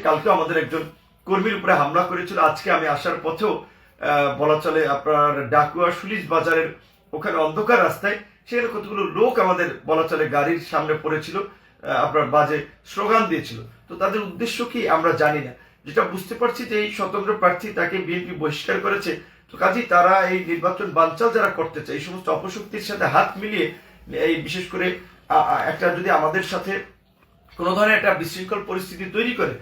কালকে আমাদের একজন কর্মীর উপরে হামলা করেছিল। আজকে আমি আসার পথেও বলা চলে আপনার ডাকুয়া সুলিশ বাজারের ওখানে অন্ধকার রাস্তায় সেখানে কতগুলো লোক আমাদের বলা চলে গাড়ির সামনে পড়েছিল, আপনার বাজে স্লোগান দিয়েছিল। তো তাদের উদ্দেশ্য কি আমরা জানি না। যেটা বুঝতে পারছি যে এই স্বতন্ত্র প্রার্থী তাকে বিএনপি বহিষ্কার করেছে, তো কাজেই তারা এই নির্বাচন বানচাল যারা করতে চায় এই সমস্ত অপশক্তির সাথে হাত মিলিয়ে এই বিশেষ করে একটা যদি আমাদের সাথে কোনো ধরনের একটা বিশৃঙ্খল পরিস্থিতি তৈরি করে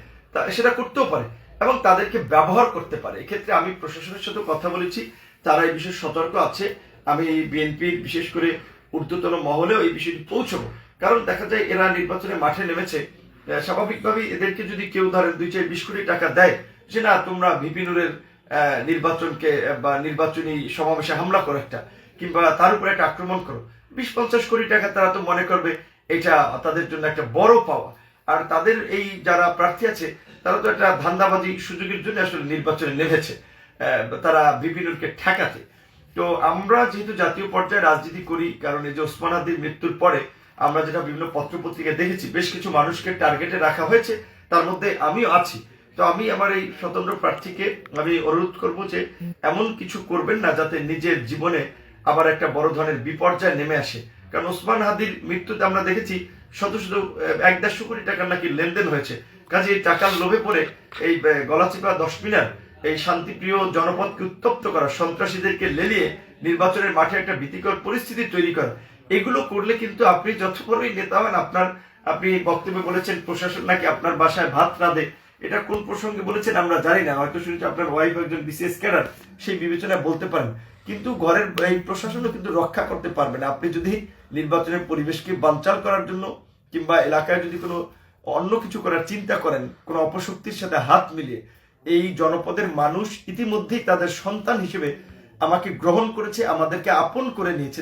সেটা করতেও পারে এবং তাদেরকে ব্যবহার করতে পারে। এক্ষেত্রে আমি প্রশাসনের সাথে কথা বলেছি, তারা এই বিষয়ে সতর্ক আছে। আমি বিএনপির বিশেষ করে ঊর্ধ্বতন মহলেও এই বিষয়টি পৌঁছবো, কারণ দেখা যায় এরা নির্বাচনে মাঠে নেমেছে, স্বাভাবিকভাবেই এদেরকে যদি কেউ ধরেন 2-20 কোটি টাকা দেয় যে না তোমরা ভিপি নুরের নির্বাচনকে বা নির্বাচনী সমাবেশে হামলা করো একটা, কিংবা তার উপরে একটা আক্রমণ করো, 20-50 কোটি টাকা তারা তো মনে করবে এটা তাদের জন্য একটা বড় পাওয়া। আর তাদের এই যারা প্রার্থী আছে তারা তো একটা ধান্দাবাজি সুযোগের জন্য আসলে নির্বাচনে নেমেছে, তারা বিভিন্নকে ঠেকাতে। তো আমরা যেহেতু জাতীয় পর্যায়ে রাজনীতি করি, কারণ এই যে ওসমান হাদির মৃত্যুর পরে আমরা যেটা বিভিন্ন পত্রপত্রিকায় দেখেছি বেশ কিছু মানুষকে টার্গেটে রাখা হয়েছে, তার মধ্যে আমিও আছি। তো আমি আমার এই স্বতন্ত্র প্রার্থীকে আমি অনুরোধ করব যে এমন কিছু করবেন না যাতে নিজের জীবনে আবার একটা বড় ধরনের বিপর্যয় নেমে আসে। কারণ ওসমান হাদির মৃত্যুতে আমরা দেখেছি শত শত 1-1.5 কোটি টাকার নাকি লেনদেন হয়েছে। কাজে এই টাকার লোভে পড়ে এই গলাচিপা 10 মিনার এই শান্তিপ্রিয় জনপদকে উত্তপ্ত করা, সন্ত্রাসীদেরকে লেলিয়ে নির্বাচনের মাঠে একটা ভীতিকর পরিস্থিতি তৈরি করা, এগুলো করলে কিন্তু আপনি যত বড়ই নেতা হন আপনি বক্তব্যে বলেছেন প্রশাসন নাকি আপনার বাসায় ভাত রাঁধে। এটা কোন প্রসঙ্গে বলেছেন আমরা জানি না, হয়তো শুনেছি আপনার ওয়াইফ একজন বিসিএস ক্যাডার, সেই বিবেচনায় বলতে পারেন, কিন্তু ঘরের এই প্রশাসনও কিন্তু রক্ষা করতে পারবে না আপনি যদি নির্বাচনের পরিবেশকে বানচাল করার জন্য কিংবা এলাকায় যদি কোনো অন্য কিছু করার চিন্তা করেন, কোনো অপশক্তির সাথে হাত মিলিয়ে। এই জনপদের মানুষ ইতিমধ্যেই তাদের সন্তান হিসেবে আমাকে গ্রহণ করেছে, আমাদেরকে আপন করে নিয়েছে।